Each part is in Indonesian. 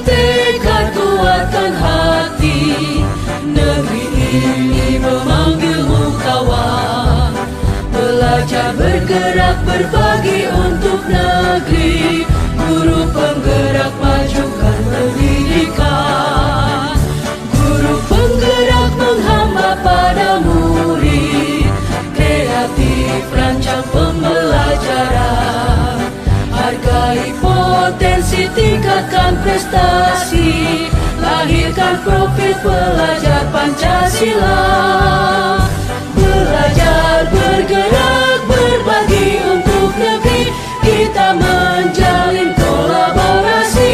tekad kuatkan hati, negeri ini memanggilmu kawan. Belajar bergerak berbagi untuk negeri, guru penggerak majukan pendidikan. Guru penggerak menghamba pada murid, kreatif rancang pembelajaran. Hargai potensi, tingkatkan prestasi, lahirkan profil pelajar Pancasila. Belajar, bergerak, berbagi untuk negeri, kita menjalin kolaborasi.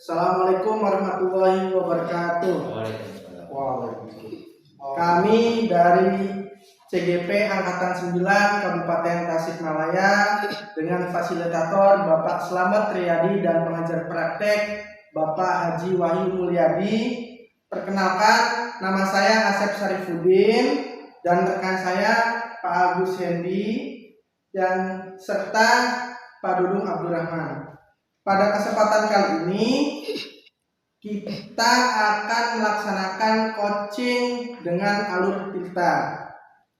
Assalamualaikum warahmatullahi wabarakatuh. Kami dari CGP Angkatan 9 Kabupaten Tasikmalaya dengan fasilitator Bapak Slamet Riyadi dan pengajar praktek Bapak Haji Wahyu Mulyadi. Perkenalkan, nama saya Asep Sarifuddin dan rekan saya Pak Agus Hendi dan serta Pak Dudung Abdurrahman. Pada kesempatan kali ini kita akan melaksanakan coaching dengan alur filter.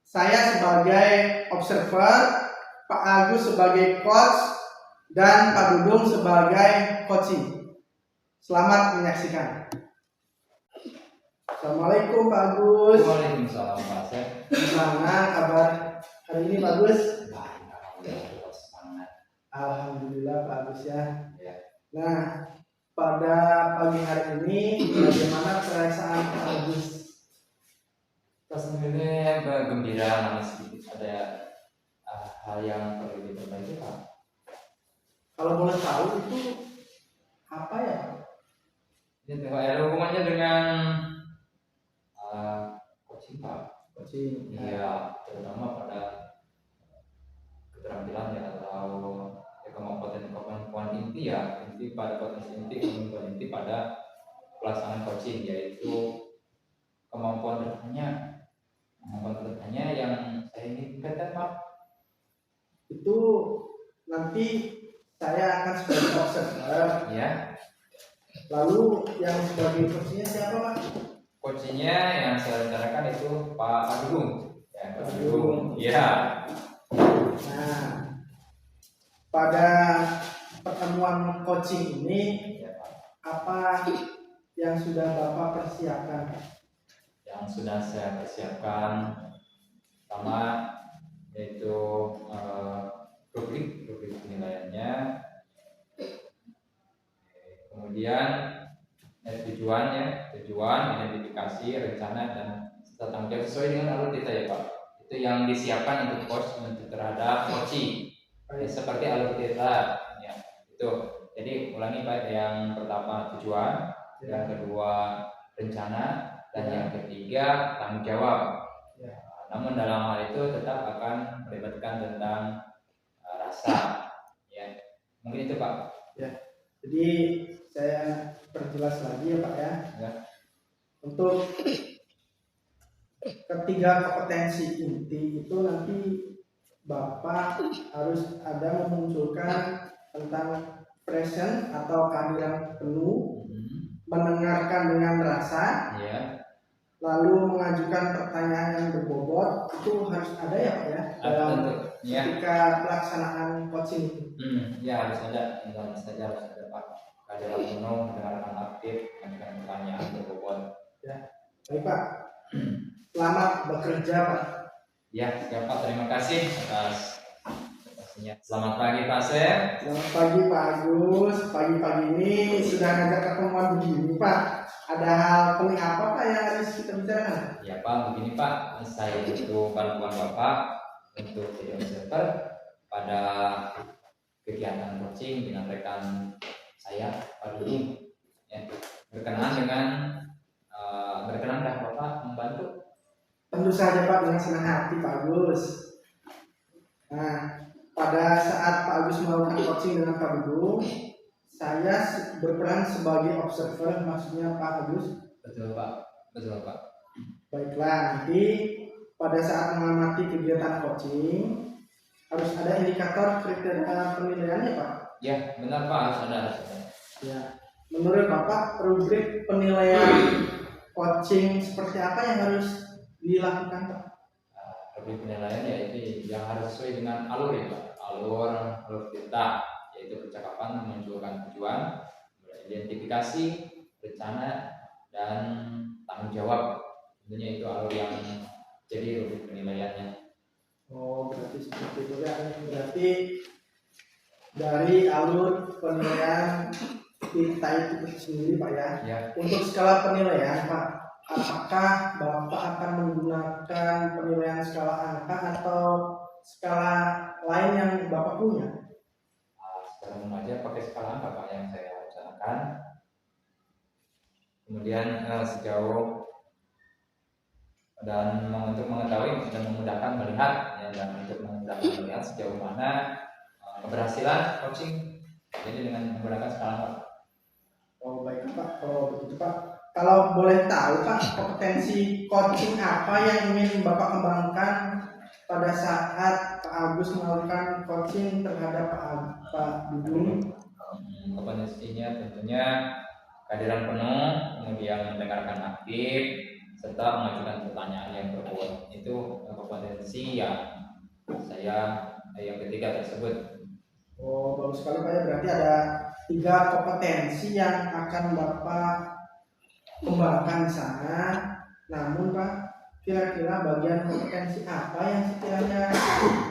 Saya sebagai observer, Pak Agus sebagai coach, dan Pak Dudung sebagai coaching. Selamat menyaksikan. Assalamualaikum Pak Agus. Waalaikumsalam Pak Asep. Gimana kabar hari ini Pak Agus? Alhamdulillah, semangat. Alhamdulillah Pak Agus ya. Nah, pada pagi hari ini bagaimana perasaan Pak Agus? Rasanya gembira, namun sedikit ada hal yang perlu diperbaiki Pak. Kalau boleh tahu itu apa ya Pak? Ini ada hubungannya dengan coaching Pak. Coaching. Iya, terutama pada keterampilan ya atau kemampuan inti ya, inti pada potensi inti, kemampuan inti pada pelaksanaan coaching, yaitu kemampuan bertanya yang saya inginkan Pak. Itu nanti saya akan sebagai observer. Ya. Lalu yang sebagai coachnya siapa Pak? Coachingnya yang saya rencanakan itu Pak Dudung. Ya, Pak Dudung. Ya. Nah, pada pertemuan coaching ini Ya, Pak. apa yang sudah Bapak persiapkan? Yang sudah saya persiapkan pertama yaitu rubrik penilaiannya, kemudian tujuan, identifikasi, rencana, dan serta tanggung jawab sesuai dengan alur kita ya Pak. Itu yang disiapkan untuk coach untuk terhadap coaching. Seperti alur kita ya, itu. Jadi ulangi Pak, yang pertama tujuan, yang kedua rencana, dan yang ketiga tanggung jawab. Namun dalam hal itu tetap akan melibatkan tentang rasa ya. Mungkin itu Pak. Ya. Jadi saya perjelas lagi ya Pak ya. Untuk ketiga kompetensi inti itu nanti Bapak harus ada memunculkan tentang present atau kehadiran penuh, mendengarkan dengan rasa, lalu mengajukan pertanyaan yang berbobot. Itu harus ada ya Pak ya dalam ketika pelaksanaan coaching itu. Ya harus ada, tentu saja harus ada Pak. Kehadiran penuh, mendengarkan aktif, mengajukan pertanyaan berbobot. Ya, baik Pak. Selamat bekerja Pak. Ya, siap Pak. Terima kasih atas presentasinya. Selamat pagi Pak Asep. Selamat pagi Pak Agus. Pagi-pagi ini sudah ngajak ketemuan begini Pak. Ada hal penting apa Pak yang harus kita bicarakan? Ya Pak, begini Pak. Saya butuh bantuan Bapak untuk jadi observer pada kegiatan coaching dengan rekan saya Pak Dudung. Ya, berkenankah Bapak membantu? Tentu saja Pak, dengan senang hati Pak Agus. Nah, pada saat Pak Agus melakukan coaching dengan Pak Dudung, saya berperan sebagai observer, maksudnya Pak Agus. Betul Pak, betul Pak. Baiklah, nanti pada saat mengamati kegiatan coaching harus ada indikator kriteria penilaiannya Pak. Ya, benar Pak, harus ada. Ya, menurut Bapak rubrik penilaian coaching seperti apa yang harus dilakukan Pak? Rubrik penilaian ya itu yang harus sesuai dengan alur ya Pak. Alur kita, yaitu percakapan memunculkan tujuan, identifikasi, rencana, dan tanggung jawab. Tentunya itu alur yang jadi rubrik penilaiannya. Oh, berarti seperti itu ya. Berarti dari alur penilaian kita itu sendiri Pak ya. Ya, Untuk skala penilaian Pak, apakah Bapak akan menggunakan penilaian skala angka atau skala lain yang Bapak punya? secara umum aja pakai skala angka Pak yang saya rencanakan. Kemudian sejauh dan untuk mengetahui dan memudahkan melihat ya, dan untuk memudahkan melihat sejauh mana keberhasilan coaching jadi dengan menggunakan skala angka. Oh baik Pak, kalau begitu Pak, kalau boleh tahu Pak, kompetensi coaching apa yang ingin Bapak kembangkan pada saat Pak Agus melakukan coaching terhadap Pak Dudung? Kompetensinya tentunya kehadiran penuh, kemudian mendengarkan aktif, serta mengajukan pertanyaan yang berbobot. Itu kompetensi yang yang ketiga tersebut. Oh bagus sekali Pak ya, berarti ada 3 kompetensi yang akan Bapak kembangkan di sana. Namun Pak, kira-kira bagian kompetensi apa yang sekiranya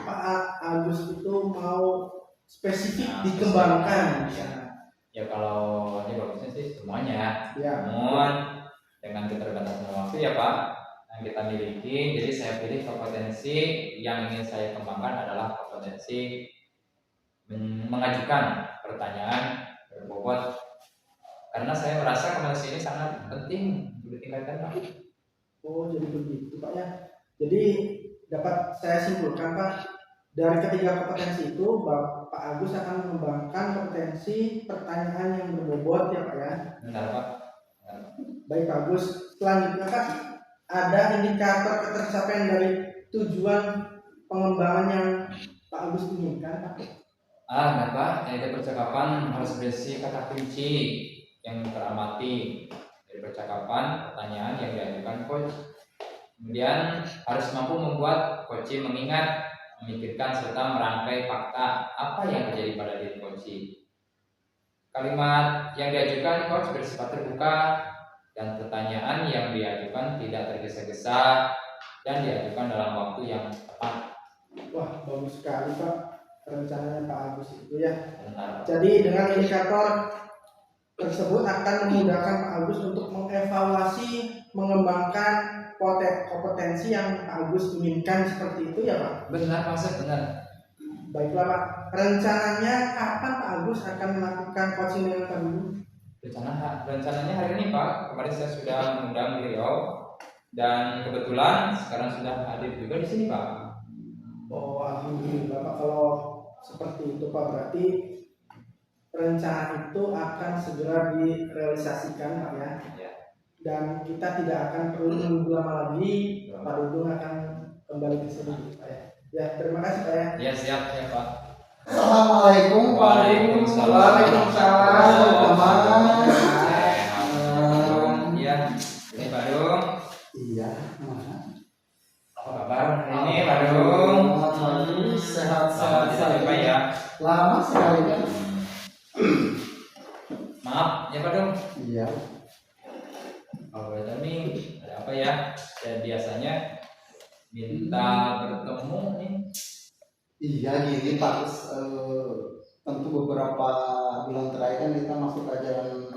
Pak Agus itu mau spesifik dikembangkan di sana? Ya kalau ini bagusnya sih semuanya. Ya. Namun dengan keterbatasan waktu ya Pak yang kita miliki, jadi saya pilih kompetensi yang ingin saya kembangkan adalah kompetensi mengajukan pertanyaan berbobot, karena saya merasa kompetensi ini sangat penting untuk ditingkatkan Pak. Oh jadi begitu Pak ya. Jadi dapat saya simpulkan Pak, dari ketiga kompetensi itu Pak Agus akan mengembangkan kompetensi pertanyaan yang berbobot ya Pak ya. Benar Pak. Baik Pak Agus, selanjutnya Pak, ada indikator ketercapaian dari tujuan pengembangan yang Pak Agus inginkan Pak? Enggak Pak, yaitu percakapan harus berisi kata kunci yang teramati dari percakapan, pertanyaan yang diajukan coach. Kemudian harus mampu membuat coach mengingat, memikirkan serta merangkai fakta apa yang terjadi pada diri coach. Kalimat yang diajukan coach bersifat terbuka dan pertanyaan yang diajukan tidak tergesa-gesa dan diajukan dalam waktu yang tepat. Wah bagus sekali Pak rencananya Pak Agus itu ya. Benar. Jadi dengan indikator tersebut akan memudahkan Pak Agus untuk mengevaluasi, mengembangkan kompetensi yang Pak Agus inginkan seperti itu ya Pak. Benar maksud benar. Baiklah Pak, rencananya kapan Pak Agus akan melakukan coaching dengan Pak Dudung? Rencananya hari ini Pak, kemarin saya sudah mengundang beliau dan kebetulan sekarang sudah hadir juga di sini Pak. Oh alhamdulillah Pak, kalau seperti itu Pak, berarti rencana itu akan segera direalisasikan Pak ya. Ya. Dan kita tidak akan perlu menunggu lama lagi, Pak Dudung akan kembali ke sini Pak ya. Ya terima kasih Pak ya. Ya siap ya Pak. Assalamualaikum Pak Dudung. Waalaikumsalam. Ya, ini Pak Dung. Iya. Apa kabar hari ini Pak Dung? Sehat-sehat Selamat Pak ya. Lama sekali kan? Maaf ya Pak Dung. Iya. Kalau boleh tahu nih ada apa ya? Saya biasanya minta bertemu nih. Iya gini Pak, tentu beberapa bulan terakhir kan kita masuk ajaran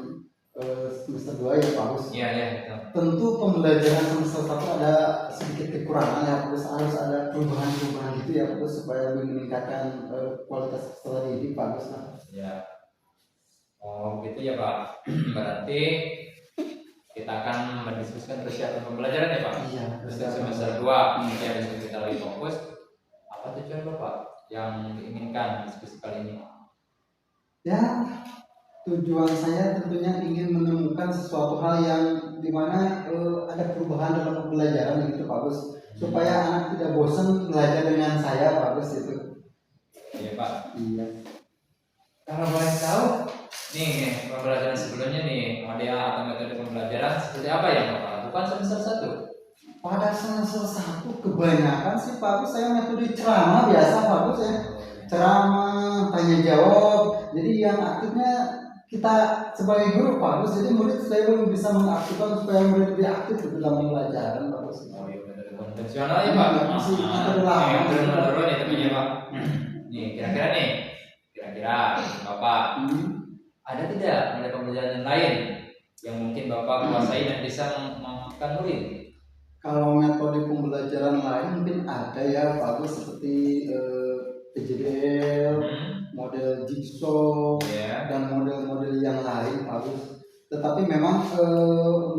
semester 2 ya Pak Gus. Iya ya betul. Tentu pembelajaran semester 1 ada sedikit kekurangan ya Pak Gus, harus ada perubahan-perubahan gitu ya Pak Gus supaya lebih meningkatkan kualitas peserta didik Pak Gus. Ya. Oh gitu ya Pak. Berarti kita akan mendiskusikan persiapan pembelajaran ya Pak. Iya. Untuk semester 2 ya diskusi kita lagi fokus. Apa tujuan Bapak yang diinginkan diskusi kali ini? Ya, tujuan saya tentunya ingin menemukan sesuatu hal yang dimana ada perubahan dalam pembelajaran gitu Pak Gus, supaya anak tidak bosan belajar dengan saya Pak Gus itu. Iya Pak. Iya. Kalau boleh tahu, nih pembelajaran sebelumnya nih model atau metode pembelajaran seperti apa yang Bapak lakukan semester 1? Pada semester 1 kebanyakan sih Pak Agus saya metode ceramah biasa Pak Agus ya. Ceramah, tanya jawab. Jadi yang aktifnya kita sebagai guru Pak Agus. Jadi murid saya belum bisa mengaktifkan supaya murid lebih aktif di dalam pembelajaran Pak Agus. Oh iya, metode konvensional ya Pak. Masih metode lama. Yang turun-menurun ya temannya Pak. Nih kira-kira Bapak ada tidak model pembelajaran yang lain yang mungkin Bapak kuasai dan bisa memahamkan murid? Kalau metode pembelajaran lain mungkin ada ya Pak Agus seperti PJBL, model jigsaw dan model-model yang lain Pak Agus. Tetapi memang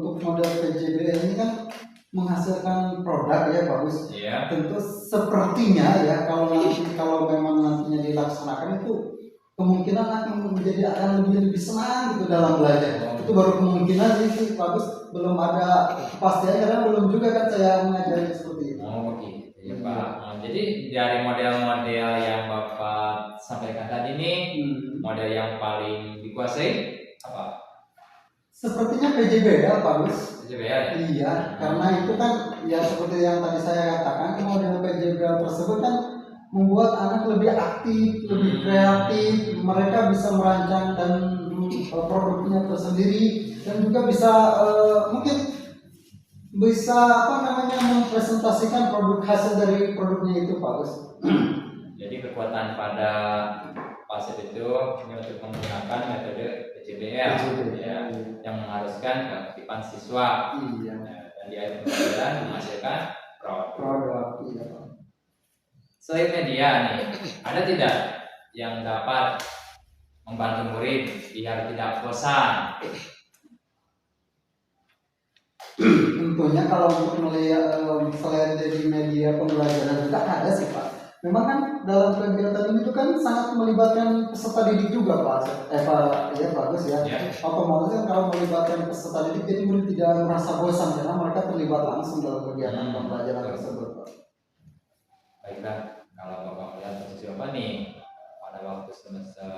untuk model PJBL ini kan menghasilkan produk ya Pak Agus. Tentu sepertinya ya kalau memang nantinya dilaksanakan itu kemungkinan akan lebih senang gitu dalam belajar. Itu baru kemungkinan sih Pak Agus, belum ada kepastian karena belum juga kan saya mengajari seperti itu. Oh begitu ya Pak. Jadi dari model-model yang Bapak sampaikan tadi ini, model yang paling dikuasai apa? Sepertinya PJBL Pak Agus. PJBL ya? Iya, karena itu kan ya seperti yang tadi saya katakan, model PJBL tersebut kan membuat anak lebih aktif, lebih kreatif, mereka bisa merancang dan produknya tersendiri dan juga bisa mungkin bisa mempresentasikan produk hasil dari produknya itu Pak Gus. Jadi kekuatan pada pasif itu untuk menggunakan metode PJBL ya, yang mengharuskan keaktifan siswa dan di akhir pembelajaran menghasilkan produk. Iya Pak. Selain media nih, ada tidak yang dapat membantu murid biar tidak bosan? Tentunya kalau untuk melihat selain dari media pembelajaran juga ada sih Pak. Memang kan dalam kegiatan ini tuh kan sangat melibatkan peserta didik juga Pak. Ya bagus ya. Otomatis kan kalau melibatkan peserta didik jadi murid tidak merasa bosan karena mereka terlibat langsung dalam kegiatan pembelajaran tersebut Pak. Baiklah, kalau Bapak melihat posisi Bapak nih pada waktu semester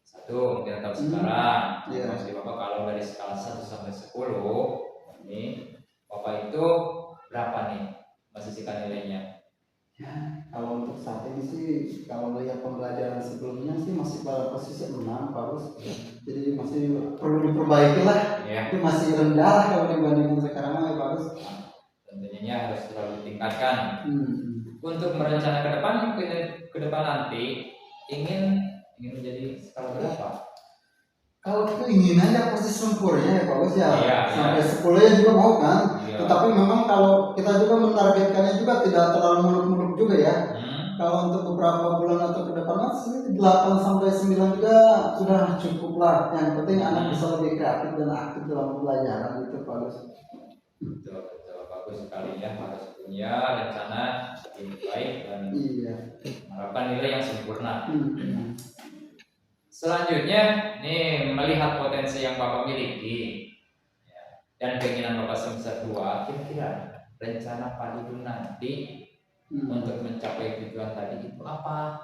1 mungkin atau sekarang, posisi Bapak kalau dari skala 1 sampai 10 ini Bapak itu berapa nih posisikan nilainya? Ya, kalau untuk saat ini sih kalau melihat pembelajaran sebelumnya sih masih pada posisi 6 Pak Gus. Jadi masih perlu diperbaiki lah. Itu masih rendah lah kalau dibandingkan sekarang ya Pak Gus. Tentunya harus terlalu ditingkatkan. Untuk merencanakan ke depan nanti ingin menjadi skala berapa? Kalau keinginannya pasti sempurna ya Pak Gus ya. Sampai 10 ya juga mau kan. Tetapi memang kalau kita juga menargetkannya juga tidak terlalu muluk-muluk juga ya. Kalau untuk beberapa bulan atau ke depan masih 8 sampai 9 juga sudah cukup lah. Yang penting anak bisa lebih kreatif dan aktif dalam pembelajaran gitu Pak Gus. Betul, bagus sekali ya, harus punya rencana yang baik dan mengharapkan nilai yang sempurna. Selanjutnya nih melihat potensi yang Bapak miliki dan keinginan Bapak semester 2, kira-kira rencana Pak Dudung nanti untuk mencapai tujuan tadi itu apa?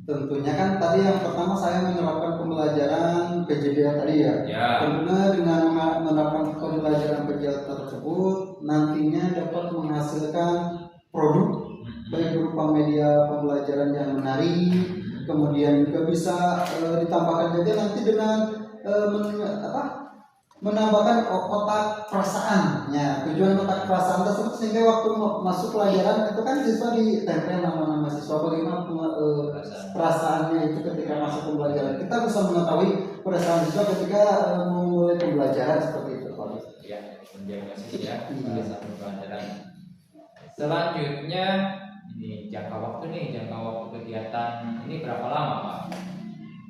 Tentunya kan tadi yang pertama saya menerapkan pembelajaran PJBL tadi ya. Tentunya dengan menerapkan pembelajaran PJBL tersebut nantinya dapat menghasilkan produk baik berupa media pembelajaran yang menarik, kemudian juga bisa ditambahkan juga nanti dengan menambahkan otak perasaannya, tujuan otak perasaan tersebut sehingga waktu masuk pelajaran itu kan siswa ditempel nama-nama siswa bagaimana perasaannya itu ketika masuk pembelajaran. Kita bisa mengetahui perasaan siswa ketika memulai pembelajaran seperti itu Pak. Ya, mendiagnosis ya saat pembelajaran. Selanjutnya ini jangka waktu kegiatan ini berapa lama Pak?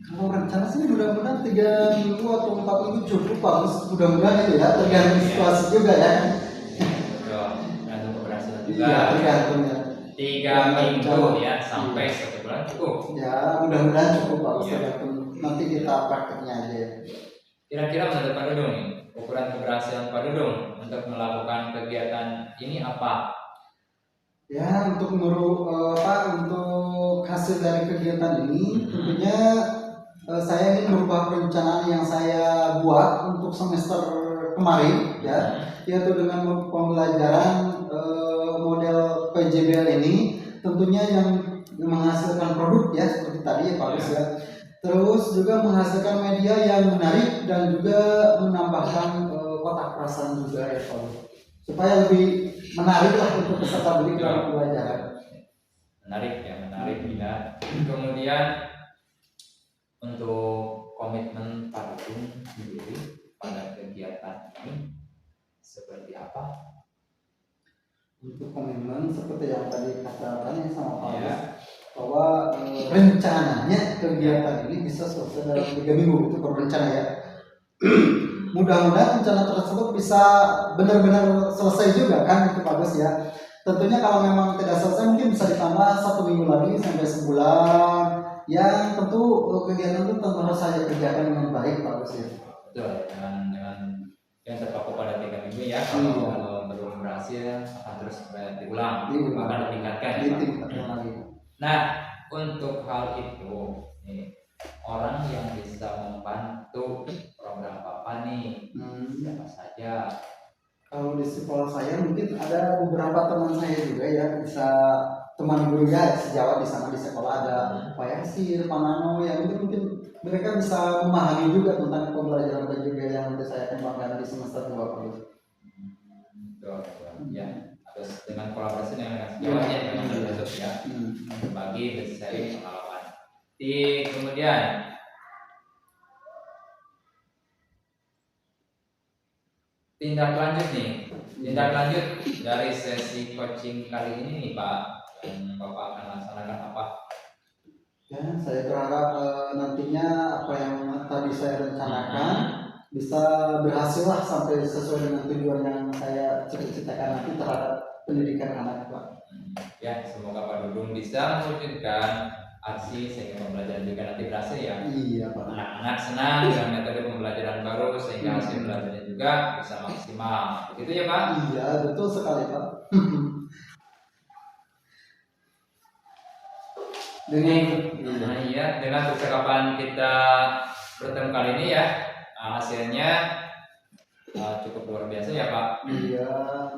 Kalau rencana sih mudah-mudahan 3 minggu atau 4 minggu cukup Pak. Mudah-mudahan itu ya tergantung situasi juga ya. Betul, tergantung keberhasilan juga. Iya, tergantung ya. 3 minggu ya sampai 1 bulan cukup. Ya mudah-mudahan cukup Pak. Nanti kita prakteknya aja. Kira-kira menurut Pak Dudung nih, ukuran keberhasilan Pak Dudung untuk melakukan kegiatan ini apa? Ya untuk untuk hasil dari kegiatan ini tentunya saya ingin merubah perencanaan yang saya buat untuk semester kemarin ya, yaitu dengan pembelajaran model PJBL ini tentunya yang menghasilkan produk ya seperti tadi ya Pak Gus ya. Terus juga menghasilkan media yang menarik dan juga menambahkan kotak perasaan juga ya Pak Gus. Supaya lebih menarik lah untuk peserta didik dalam pembelajaran. Menarik ya. Kemudian untuk komitmen Pak Dudung sendiri pada kegiatan ini seperti apa? Untuk komitmen seperti yang tadi katakan sama Pak Gus, bahwa rencananya kegiatan ini bisa selesai dalam 3 minggu, itu berencana ya. Mudah-mudahan rencana tersebut bisa benar-benar selesai juga kan itu Pak Gus ya. Tentunya kalau memang tidak selesai mungkin bisa ditambah 1 minggu lagi sampai sebulan. Yang tentu kegiatan itu tentu harus saya kerjakan dengan baik Pak Gus ya. Betul, dengan yang terpaku pada 3 minggu ya. Kalau belum berhasil akan terus diulang, bahkan ditingkatkan ya, Pak. Nah, untuk hal itu orang yang bisa membantu program Bapak nih siapa saja? Kalau di sekolah saya mungkin ada beberapa teman saya juga ya, bisa teman guru ya sejawat di sana di sekolah ada Pak Yasir, Pak Nano yang itu mungkin mereka bisa memahami juga tentang pembelajaran PJBL yang nanti saya kembangkan di semester 2 Pak Gus. Ya, terus dengan kolaborasi dengan sejawatnya ya, berbagi sharing pengalaman. Kemudian tindak lanjut dari sesi coaching kali ini nih Pak, yang Bapak akan laksanakan apa? Ya, saya berharap nantinya apa yang tadi saya rencanakan bisa berhasil lah sampai sesuai dengan tujuan yang saya cita-citakan nanti terhadap pendidikan anak Pak. Ya, semoga Pak Dudung bisa mewujudkan aksi sehingga pembelajaran juga nanti berhasil ya. Iya Pak. Anak-anak senang dengan metode pembelajaran baru sehingga hasil belajarnya juga bisa maksimal. Begitu ya Pak? Iya betul sekali Pak. Dengan percakapan kita bertemu kali ini ya, hasilnya cukup luar biasa ya Pak. Iya.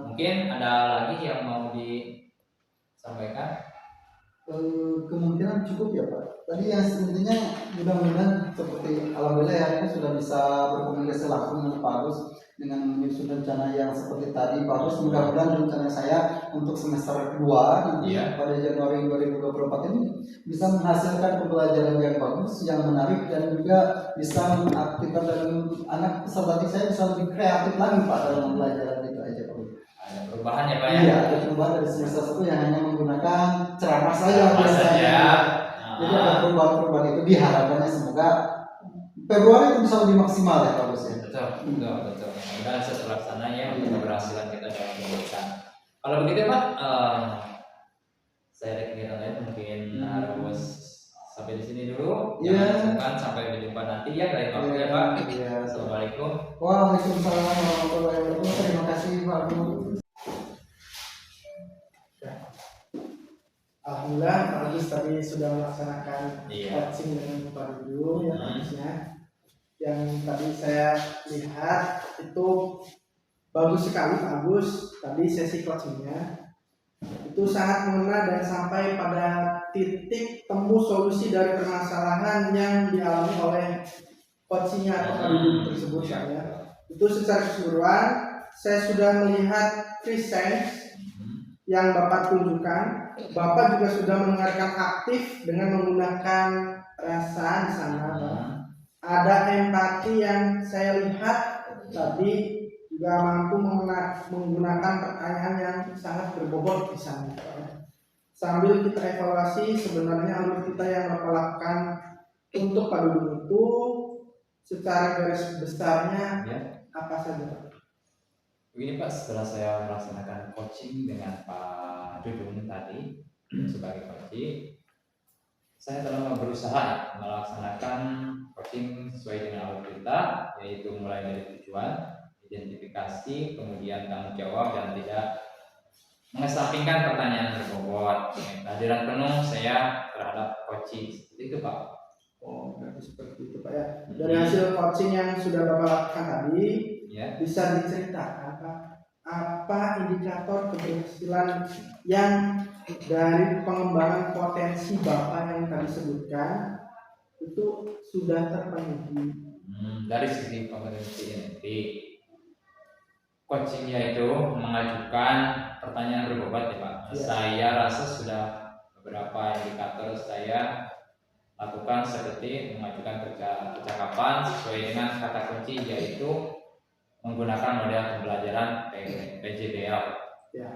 Mungkin ada lagi yang mau disampaikan? Kemungkinan cukup ya Pak. Tadi yang sebenarnya mudah-mudahan seperti alhamdulillah ya ini sudah bisa berkomunikasi langsung dengan Pak Gus dengan menyusun rencana yang seperti tadi Pak Gus. Mudah-mudahan rencana saya untuk semester 2 nanti pada Januari 2024 ini bisa menghasilkan pembelajaran yang bagus, yang menarik dan juga bisa mengaktifkan dan anak peserta didik saya bisa lebih kreatif lagi Pak dalam pembelajaran itu aja Pak. Ada perubahan ya Pak ya? Iya, ada perubahan dari semester 1 yang hanya menggunakan ceramah saja biasanya. Jadi ada perubahan-perubahan itu diharapkannya semoga Februari itu bisa lebih maksimal ya Pak Gus ya. Betul. Mudah-mudahan setelah sana ya untuk keberhasilan kita dalam pemeriksaan. Kalau begitu Pak, saya ada kegiatan lain mungkin harus sampai di sini dulu. Iya. Sampai berjumpa nanti ya lain waktu ya Pak. Iya. Assalamualaikum. Waalaikumsalam warahmatullahi wabarakatuh. Terima kasih Pak Gus. Alhamdulillah Pak Agus tadi sudah melaksanakan coaching dengan Pak Dudung ya harusnya. Yang tadi saya lihat itu bagus sekali Pak Agus tadi sesi coachingnya itu sangat mengena dan sampai pada titik temu solusi dari permasalahan yang dialami oleh coachingnya atau Pak Dudung tersebut ya. Itu secara keseluruhan saya sudah melihat presence yang Bapak tunjukkan. Bapak juga sudah mendengarkan aktif dengan menggunakan rasa di sana. Ada empati yang saya lihat tadi juga mampu menggunakan pertanyaan yang sangat berbobot di sana. Sambil kita evaluasi sebenarnya alur kita yang Bapak lakukan untuk Pak Dudung itu secara garis besarnya apa saja Pak? Begini Pak, setelah saya melaksanakan coaching dengan Pak Dudung tadi sebagai coaching, saya telah berusaha melaksanakan coaching sesuai dengan alur kita, yaitu mulai dari tujuan, identifikasi, kemudian tanggung jawab dan tidak mengesampingkan pertanyaan berbobot. Kehadiran penuh saya terhadap coaching. Seperti itu Pak. Oh, berarti seperti itu Pak ya. Dari hasil coaching yang sudah Bapak lakukan tadi, Ya. bisa diceritakan Pak, apa indikator keberhasilan yang dari pengembangan potensi Bapak yang tadi sebutkan itu sudah terpenuhi? Dari segi kompetensi NLP, coachingnya itu mengajukan pertanyaan berbobot ya Pak. Ya. Saya rasa sudah beberapa indikator saya lakukan seperti mengajukan percakapan sesuai dengan kata kunci, yaitu menggunakan model pembelajaran PJBL. Ya,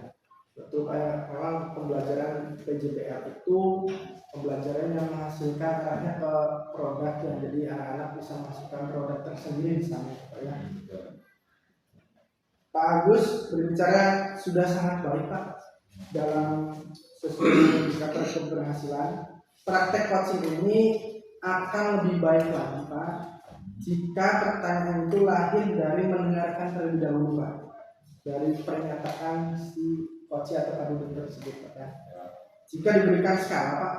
betul Pak ya. Memang pembelajaran PJBL itu pembelajaran yang menghasilkan arahnya ke produk yang jadi anak-anak bisa masukkan produk tersendiri di sana Pak ya. Pak Agus berbicara sudah sangat baik Pak dalam sesuai indikator keberhasilan. Praktek coaching ini akan lebih baik lagi Pak jika pertanyaan itu lahir dari mendengarkan terlebih dahulu Pak, dari pernyataan si coach atau kaduduk tersebut Pak ya. Jika diberikan skala Pak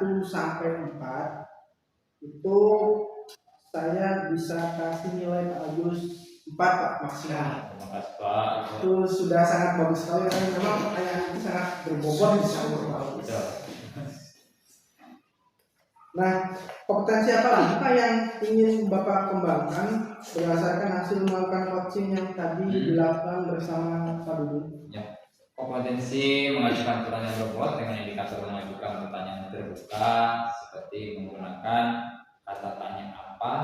1 sampai 4, itu saya bisa kasih nilai Pak Agus 4 Pak maksimal. Terima kasih Pak. Itu sudah sangat bagus sekali karena memang pertanyaan itu sangat berbobot di sana Pak. Nah, kompetensi apa lagi Pak yang ingin Bapak kembangkan berdasarkan hasil melakukan coaching yang tadi dilakukan bersama Pak Dudung? Ya, kompetensi mengajukan pertanyaan berbobot dengan indikator mengajukan pertanyaan terbuka seperti menggunakan kata tanya apa,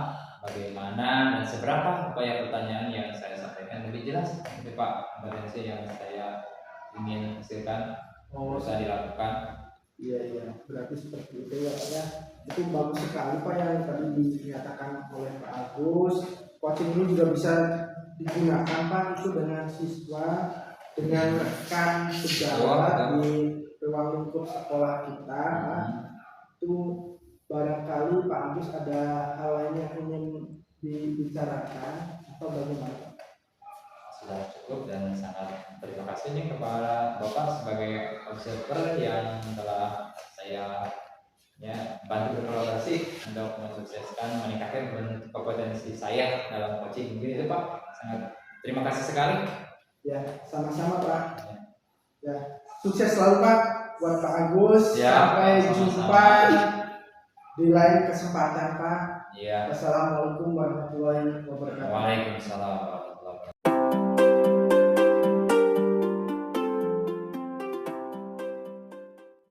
bagaimana, dan seberapa upaya pertanyaan yang saya sampaikan lebih jelas. Itu Pak kompetensi yang saya ingin hasilkan bisa dilakukan. Iya, berarti seperti itu ya Pak ya. Itu bagus sekali Pak yang tadi dinyatakan oleh Pak Agus. Coaching ini juga bisa digunakan Pak itu dengan siswa, dengan rekan sejawat di ruang lingkup sekolah kita Pak. Itu barangkali Pak Agus ada hal lain yang ingin dibicarakan atau bagaimana? Sudah cukup dan sangat terima kasih nih kepada Bapak sebagai observer yang telah saya bantu berkolaborasi untuk mensukseskan meningkatkan kompetensi saya dalam coaching. Mungkin itu Pak, sangat terima kasih sekali. Ya, sama-sama Pak. Ya, sukses selalu Pak buat Pak Agus. Ya, sampai sama-sama. jumpa di lain kesempatan Pak. Ya. Assalamualaikum warahmatullahi wabarakatuh. Waalaikumsalam.